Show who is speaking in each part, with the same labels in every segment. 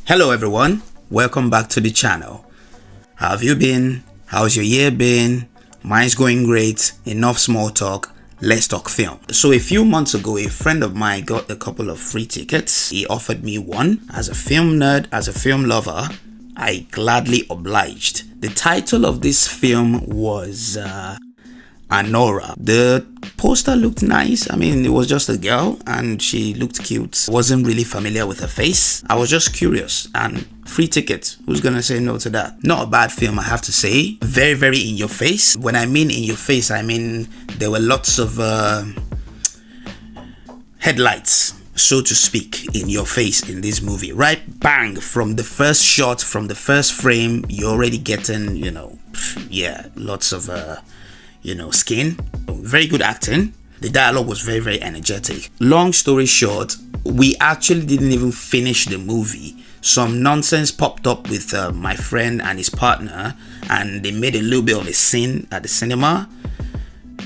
Speaker 1: Hello everyone, welcome back to the channel. How have you been? How's your year been? Mine's going great. Enough small talk, let's talk film. So a few months ago, a friend of mine got a couple of free tickets. He offered me one. As a film nerd, as a film lover, I gladly obliged. The title of this film was Anora. The poster looked nice. I mean, it was just a girl and she looked cute. Wasn't really familiar with her face. I was just curious, and free ticket. Who's gonna say no to that? Not a bad film, I have to say. Very, very in your face. When I mean in your face, I mean there were lots of headlights, so to speak, in your face in this movie. Right bang, from the first shot, from the first frame, you're already getting, lots of skin. Very good acting. The dialogue was very, very energetic. Long story short, we actually didn't even finish the movie. Some nonsense popped up with my friend and his partner, and they made a little bit of a scene at the cinema.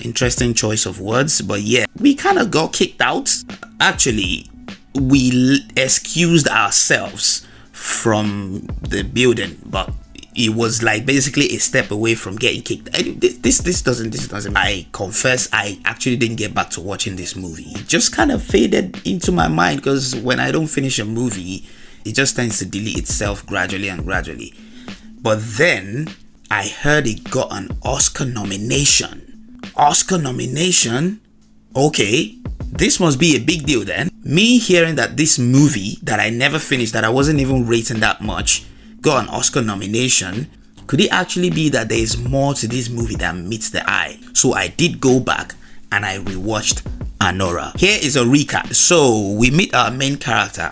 Speaker 1: Interesting choice of words, but yeah, we kind of got kicked out. Actually, we excused ourselves from the building, but it was like basically a step away from getting kicked. This doesn't. I confess, I actually didn't get back to watching this movie. It just kind of faded into my mind, because when I don't finish a movie, it just tends to delete itself gradually and gradually. But then I heard it got an Oscar nomination. Oscar nomination? Okay, this must be a big deal then. Me hearing that this movie that I never finished, that I wasn't even rating that much, got an Oscar nomination. Could it actually be that there is more to this movie than meets the eye? So I did go back and I rewatched Anora. Here is a recap. So we meet our main character,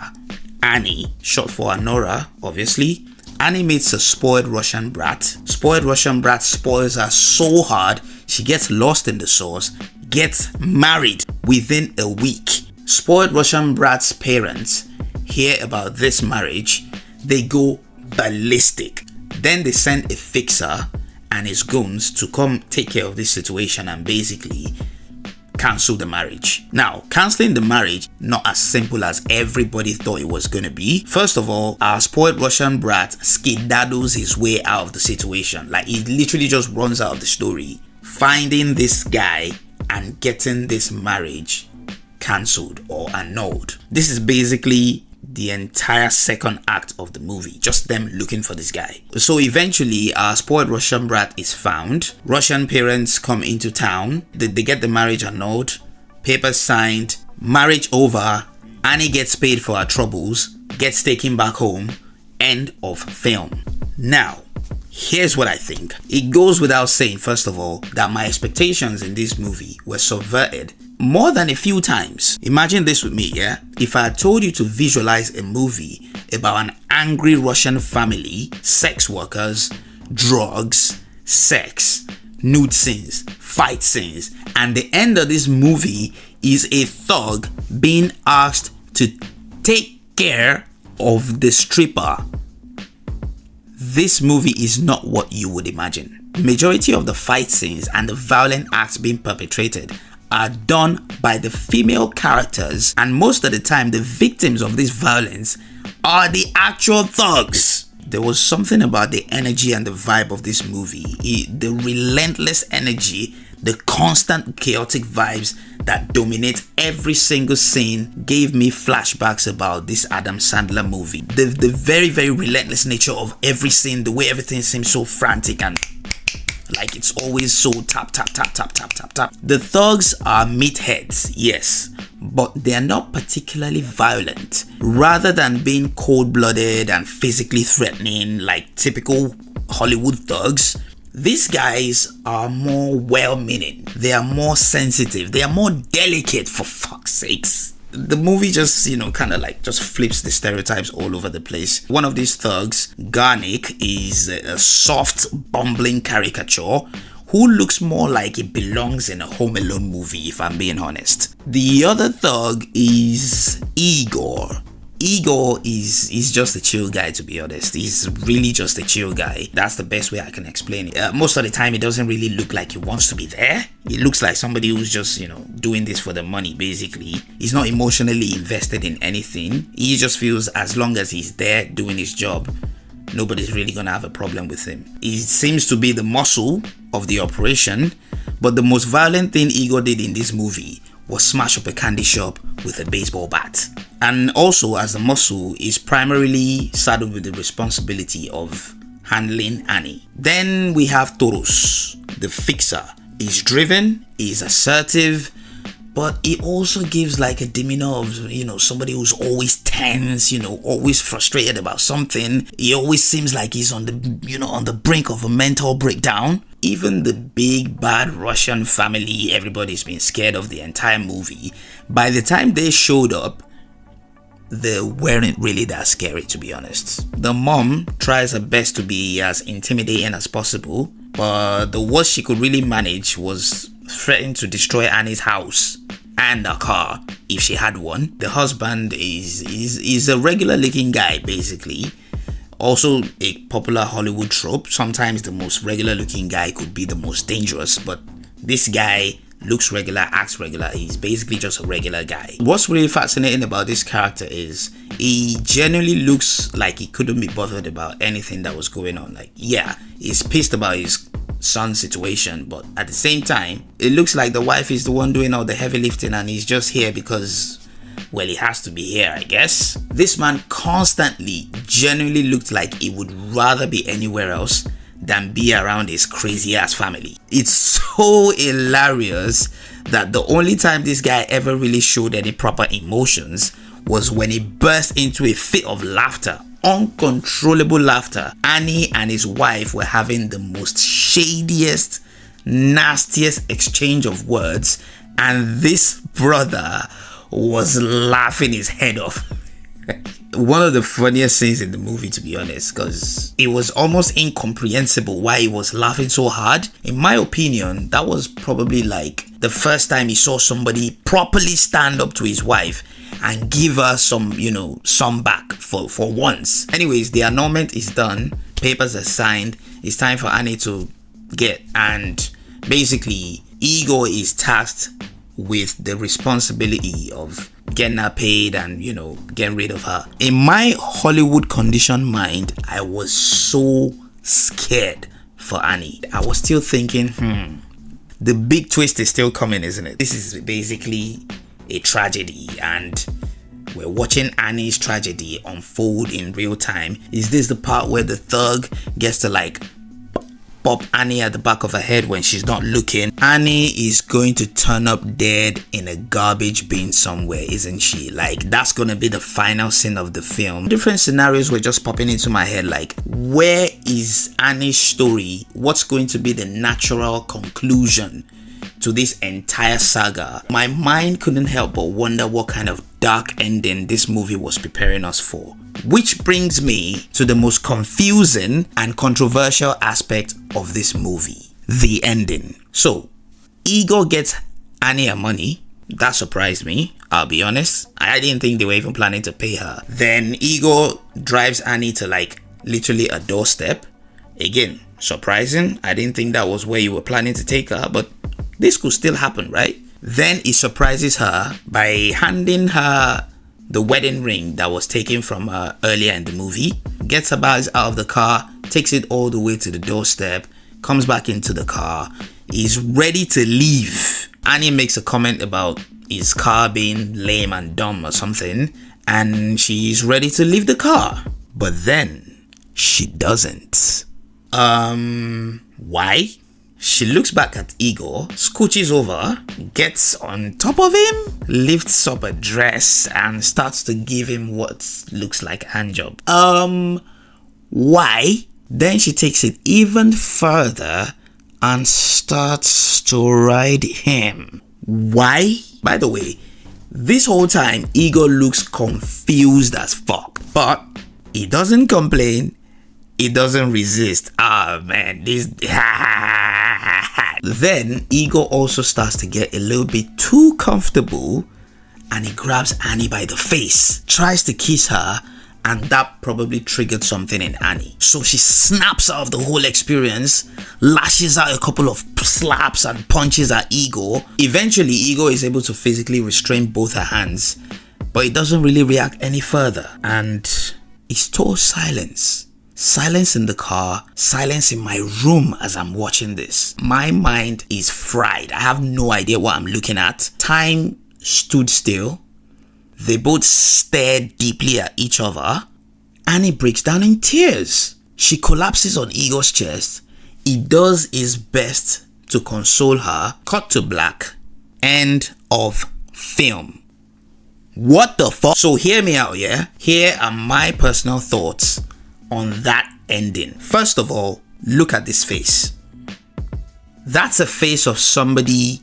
Speaker 1: Annie, short for Anora, obviously. Annie meets a spoiled Russian brat. Spoiled Russian brat spoils her so hard, she gets lost in the sauce, gets married within a week. Spoiled Russian brat's parents hear about this marriage. They go ballistic. Then they send a fixer and his goons to come take care of this situation and basically cancel the marriage. Now, canceling the marriage, not as simple as everybody thought it was gonna be. First of all, our spoiled Russian brat skedaddles his way out of the situation. Like, he literally just runs out of the story, finding this guy and getting this marriage cancelled or annulled. This is basically the entire second act of the movie, just them looking for this guy. So eventually our spoiled Russian brat is found. Russian parents come into town. They get the marriage annulled, papers signed, marriage over. Annie gets paid for her troubles, gets taken back home. End of film. Now, here's what I think. It goes without saying, first of all, that my expectations in this movie were subverted more than a few times. Imagine this with me, yeah? If I had told you to visualize a movie about an angry Russian family, sex workers, drugs, sex, nude scenes, fight scenes, and the end of this movie is a thug being asked to take care of the stripper, this movie is not what you would imagine. Majority of the fight scenes and the violent acts being perpetrated are done by the female characters, and most of the time the victims of this violence are the actual thugs. There was something about the energy and the vibe of this movie, the relentless energy, the constant chaotic vibes that dominate every single scene gave me flashbacks about this Adam Sandler movie. The very, very relentless nature of every scene, the way everything seems so frantic and like it's always so tap, tap, tap, tap, tap, tap, tap. The thugs are meatheads, yes, but they're not particularly violent. Rather than being cold-blooded and physically threatening like typical Hollywood thugs, these guys are more well-meaning. They are more sensitive. They are more delicate, for fuck's sakes. The movie just, kind of like just flips the stereotypes all over the place. One of these thugs, Garnick, is a soft, bumbling caricature who looks more like he belongs in a Home Alone movie, if I'm being honest. The other thug is Igor. Igor is just a chill guy, to be honest. He's really just a chill guy. That's the best way I can explain it. Most of the time, it doesn't really look like he wants to be there. It looks like somebody who's just, doing this for the money, basically. He's not emotionally invested in anything. He just feels as long as he's there doing his job, nobody's really gonna have a problem with him. He seems to be the muscle of the operation, but the most violent thing Igor did in this movie was smash up a candy shop with a baseball bat. And also, as the muscle, is primarily saddled with the responsibility of handling Annie. Then we have Toros, the fixer. He's driven, he's assertive, but he also gives like a demeanor of, somebody who's always tense, always frustrated about something. He always seems like he's on the brink of a mental breakdown. Even the big bad Russian family everybody's been scared of the entire movie, by the time they showed up, they weren't really that scary, to be honest. The mom tries her best to be as intimidating as possible, but the worst she could really manage was threatening to destroy Annie's house and a car if she had one. The husband is a regular looking guy, basically. Also a popular Hollywood trope. Sometimes the most regular looking guy could be the most dangerous, but this guy looks regular, acts regular. He's basically just a regular guy. What's really fascinating about this character is he genuinely looks like he couldn't be bothered about anything that was going on. Like, yeah, he's pissed about his son's situation, but at the same time, it looks like the wife is the one doing all the heavy lifting and he's just here because, well, he has to be here, I guess. This man constantly genuinely looked like he would rather be anywhere else than be around his crazy ass family. It's so hilarious that the only time this guy ever really showed any proper emotions was when he burst into a fit of laughter, uncontrollable laughter. Annie and his wife were having the most shadiest, nastiest exchange of words, and this brother was laughing his head off. One of the funniest scenes in the movie, to be honest, because it was almost incomprehensible why he was laughing so hard. In my opinion, that was probably like the first time he saw somebody properly stand up to his wife and give her some back for once. Anyways, the annulment is done, papers are signed, it's time for Annie to get, and basically Igor is tasked with the responsibility of getting her paid and getting rid of her. In my Hollywood conditioned mind, I was so scared for Annie. I was still thinking, the big twist is still coming, isn't it? This is basically a tragedy and we're watching Annie's tragedy unfold in real time. Is this the part where the thug gets to like pop Annie at the back of her head when she's not looking? Annie is going to turn up dead in a garbage bin somewhere, isn't she? Like, that's gonna be the final scene of the film. Different scenarios were just popping into my head, like, where is Annie's story? What's going to be the natural conclusion to this entire saga? My mind couldn't help but wonder what kind of dark ending this movie was preparing us for. Which brings me to the most confusing and controversial aspect of this movie, the ending. So, Igor gets Annie her money. That surprised me, I'll be honest. I didn't think they were even planning to pay her. Then Igor drives Annie to like literally a doorstep. Again, surprising. I didn't think that was where you were planning to take her, but this could still happen, right? Then he surprises her by handing her the wedding ring that was taken from her earlier in the movie, gets her bags out of the car, takes it all the way to the doorstep, comes back into the car, is ready to leave. Annie makes a comment about his car being lame and dumb or something, and she's ready to leave the car. But then she doesn't. Why? She looks back at Igor, scooches over, gets on top of him, lifts up a dress and starts to give him what looks like a handjob. Why? Then she takes it even further and starts to ride him. Why? By the way, this whole time Igor looks confused as fuck, but he doesn't complain, he doesn't resist. Man, this Then Igor also starts to get a little bit too comfortable and he grabs Annie by the face, tries to kiss her, and that probably triggered something in Annie. So she snaps out of the whole experience, lashes out a couple of slaps and punches at Ego. Eventually, Ego is able to physically restrain both her hands, but it doesn't really react any further. And it's total silence. Silence in the car, silence in my room as I'm watching this. My mind is fried. I have no idea what I'm looking at. Time stood still. They both stared deeply at each other. Annie breaks down in tears. She collapses on Ego's chest. He does his best to console her. Cut to black. End of film. What the fuck? So hear me out, yeah? Here are my personal thoughts on that ending. First of all, look at this face. That's a face of somebody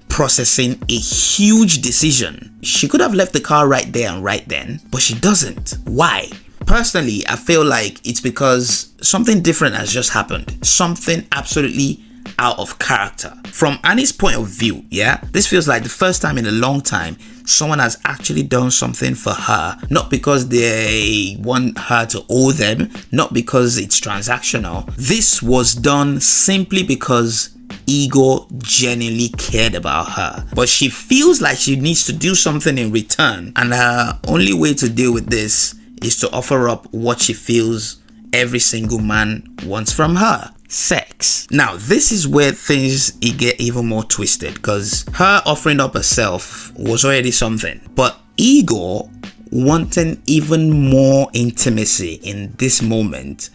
Speaker 1: processing a huge decision. She could have left the car right there and right then, but she doesn't. Why? Personally, I feel like it's because something different has just happened. Something absolutely out of character. From Annie's point of view, yeah, this feels like the first time in a long time someone has actually done something for her, not because they want her to owe them, not because it's transactional. This was done simply because Ego genuinely cared about her, but she feels like she needs to do something in return, and her only way to deal with this is to offer up what she feels every single man wants from her: sex. Now, this is where things get even more twisted, because her offering up herself was already something, but Ego wanting even more intimacy in this moment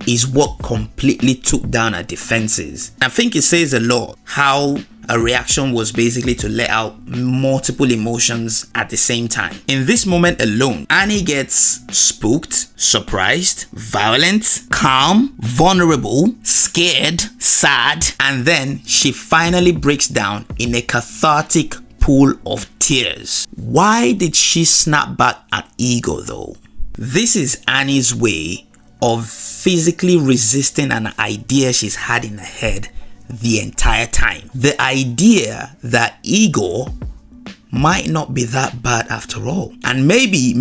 Speaker 1: is what completely took down her defenses. I think it says a lot how a reaction was basically to let out multiple emotions at the same time. In this moment alone, Annie gets spooked, surprised, violent, calm, vulnerable, scared, sad, and then she finally breaks down in a cathartic pool of tears. Why did she snap back at Ego though? This is Annie's way of physically resisting an idea she's had in her head the entire time. The idea that Ego might not be that bad after all. And maybe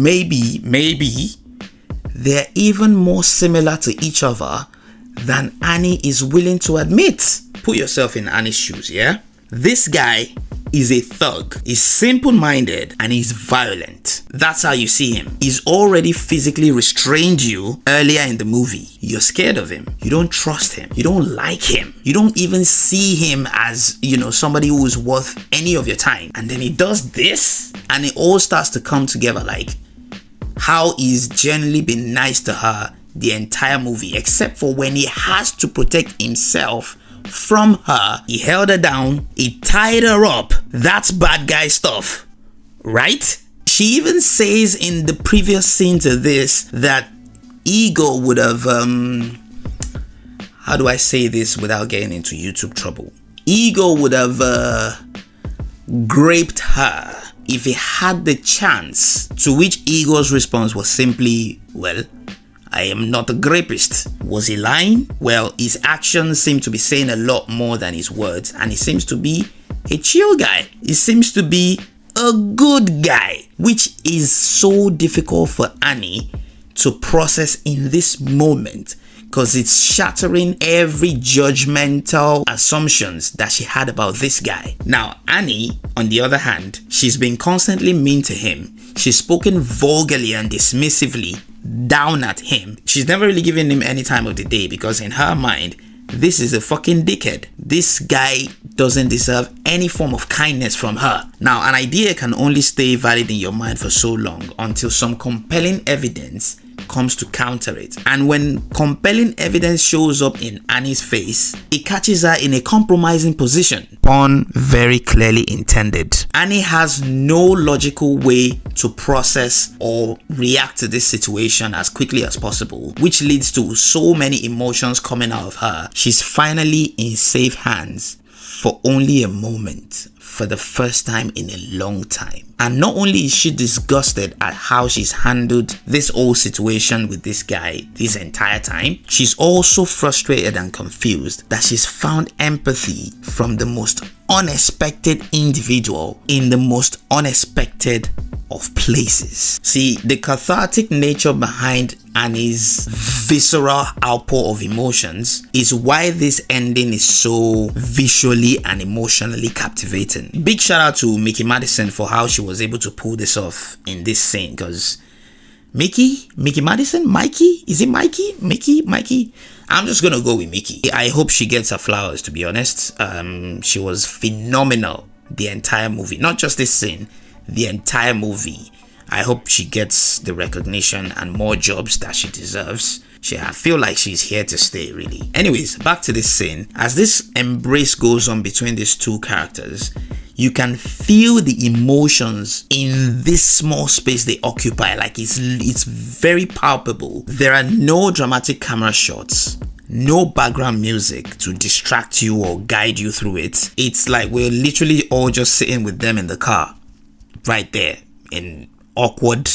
Speaker 1: they're even more similar to each other than Annie is willing to admit. Put yourself in Annie's shoes, yeah? This guy is a thug, he's simple-minded, and he's violent. That's how you see him. He's already physically restrained you earlier in the movie. You're scared of him. You don't trust him. You don't like him. You don't even see him as, somebody who is worth any of your time. And then he does this, and it all starts to come together, like how he's generally been nice to her the entire movie, except for when he has to protect himself from her. He held her down, he tied her up. That's bad guy stuff, right? She even says in the previous scene to this that Ego would have how do I say this without getting into YouTube trouble? Ego would have raped her if he had the chance, to which Ego's response was simply, well, I am not a rapist. Was he lying? Well, his actions seem to be saying a lot more than his words, and he seems to be a chill guy. He seems to be a good guy, which is so difficult for Annie to process in this moment, because it's shattering every judgmental assumptions that she had about this guy. Now, Annie, on the other hand, she's been constantly mean to him. She's spoken vulgarly and dismissively down at him. She's never really given him any time of the day, because in her mind, this is a fucking dickhead. This guy doesn't deserve any form of kindness from her. Now, an idea can only stay valid in your mind for so long until some compelling evidence comes to counter it. And when compelling evidence shows up in Annie's face, it catches her in a compromising position. Pun very clearly intended. Annie has no logical way to process or react to this situation as quickly as possible, which leads to so many emotions coming out of her. She's finally in safe hands. for only a moment for the first time in a long time. And not only is she disgusted at how she's handled this whole situation with this guy this entire time, she's also frustrated and confused that she's found empathy from the most unexpected individual in the most unexpected of places. See, the cathartic nature behind Annie's visceral outpour of emotions is why this ending is so visually and emotionally captivating. Big shout out to Mickey Madison for how she was able to pull this off in this scene, because Mickey Madison? Mikey? Is it Mikey? Mikey? I'm just gonna go with Mickey. I hope she gets her flowers, to be honest. She was phenomenal the entire movie. Not just this scene, the entire movie. I hope she gets the recognition and more jobs that she deserves. I feel like she's here to stay, really. Anyways, back to this scene. As this embrace goes on between these two characters, you can feel the emotions in this small space they occupy. Like it's very palpable. There are no dramatic camera shots, no background music to distract you or guide you through it. It's like we're literally all just sitting with them in the car, right there, in awkward,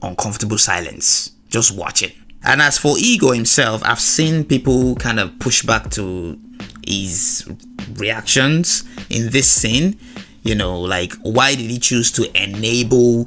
Speaker 1: uncomfortable silence, just watching. And as for Ego himself, I've seen people kind of push back to his reactions in this scene. You know, like, why did he choose to enable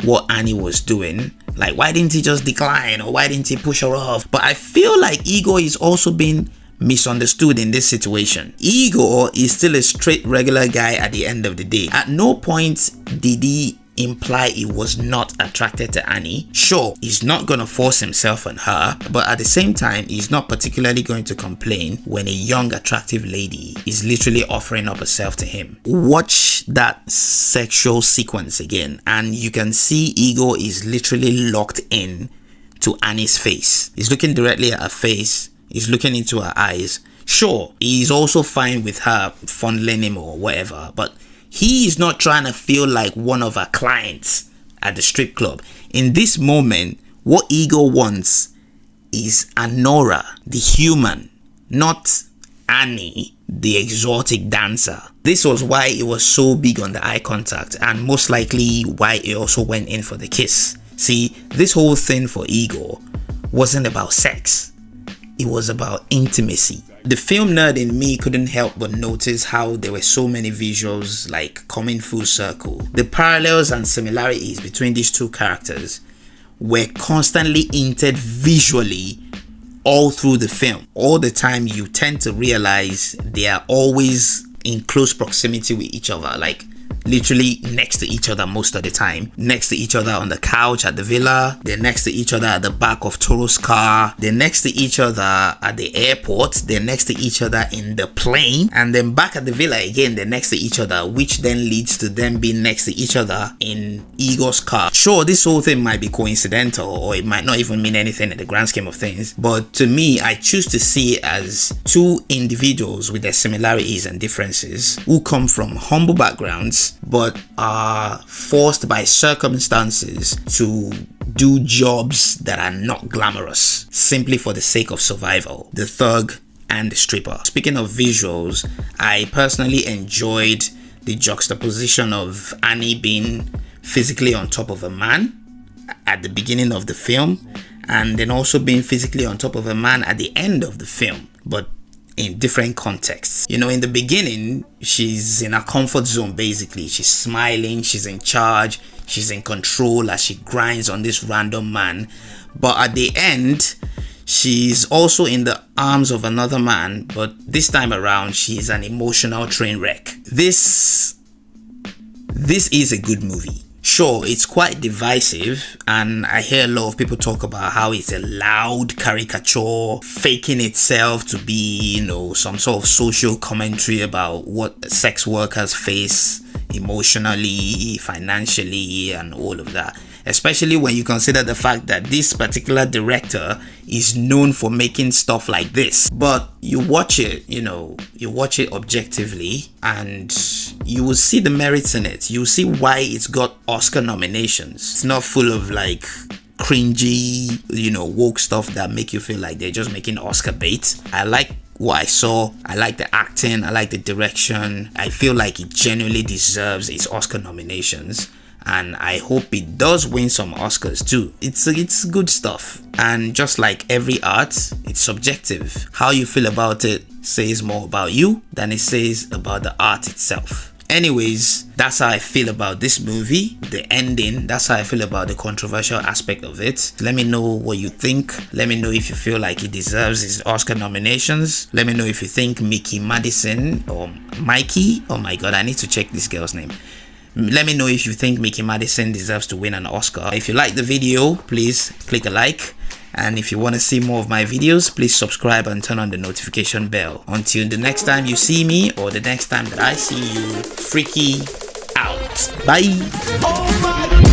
Speaker 1: what Annie was doing? Like, why didn't he just decline, or why didn't he push her off? But I feel like Ego is also being misunderstood in this situation. Ego is still a straight regular guy at the end of the day. At no point did he imply he was not attracted to Annie. Sure, he's not gonna force himself on her, but at the same time, he's not particularly going to complain when a young attractive lady is literally offering up herself to him. Watch that sexual sequence again and you can see Ego is literally locked in to Annie's face. He's looking directly at her face, he's looking into her eyes. Sure, he's also fine with her fondling him or whatever, but he is not trying to feel like one of our clients at the strip club. In this moment, what Ego wants is Anora, the human, not Annie, the exotic dancer. This was why it was so big on the eye contact, and most likely why it also went in for the kiss. See, this whole thing for Ego wasn't about sex. It was about intimacy. The film nerd in me couldn't help but notice how there were so many visuals like coming full circle. The parallels and similarities between these two characters were constantly hinted visually all through the film. All the time you tend to realize they are always in close proximity with each other, like literally next to each other most of the time. Next to each other on the couch at the villa. They're next to each other at the back of Toro's car. They're next to each other at the airport. They're next to each other in the plane. And then back at the villa again, they're next to each other, which then leads to them being next to each other in Ego's car. Sure, this whole thing might be coincidental, or it might not even mean anything in the grand scheme of things. But to me, I choose to see it as two individuals with their similarities and differences who come from humble backgrounds but are forced by circumstances to do jobs that are not glamorous simply for the sake of survival. The thug and the stripper. Speaking of visuals, I personally enjoyed the juxtaposition of Annie being physically on top of a man at the beginning of the film, and then also being physically on top of a man at the end of the film, but in different contexts. You know, in the beginning, she's in her comfort zone basically. She's smiling, she's in charge, she's in control as she grinds on this random man. But at the end, she's also in the arms of another man, but this time around, she's an emotional train wreck. This is a good movie. Sure, it's quite divisive, and I hear a lot of people talk about how it's a loud caricature, faking itself to be, you know, some sort of social commentary about what sex workers face emotionally, financially, and all of that. Especially when you consider the fact that this particular director is known for making stuff like this. But you watch it, you watch it objectively, and you will see the merits in it. You'll see why it's got Oscar nominations. It's not full of like cringy, woke stuff that make you feel like they're just making Oscar bait. I like what I saw. I like the acting, I like the direction. I feel like it genuinely deserves its Oscar nominations, and I hope it does win some Oscars too. It's good stuff, and just like every art, it's subjective. How you feel about it says more about you than it says about the art itself. Anyways, that's how I feel about this movie, the ending. That's how I feel about the controversial aspect of it. Let me know what you think. Let me know if you feel like it deserves its Oscar nominations. Let me know if you think Mickey Madison or Mikey, oh my god, I need to check this girl's name. Let me know if you think Mickey Madison deserves to win an Oscar. If you like the video, please click a like. And if you want to see more of my videos, please subscribe and turn on the notification bell. Until the next time you see me, or the next time that I see you, freaky out. Bye. Oh my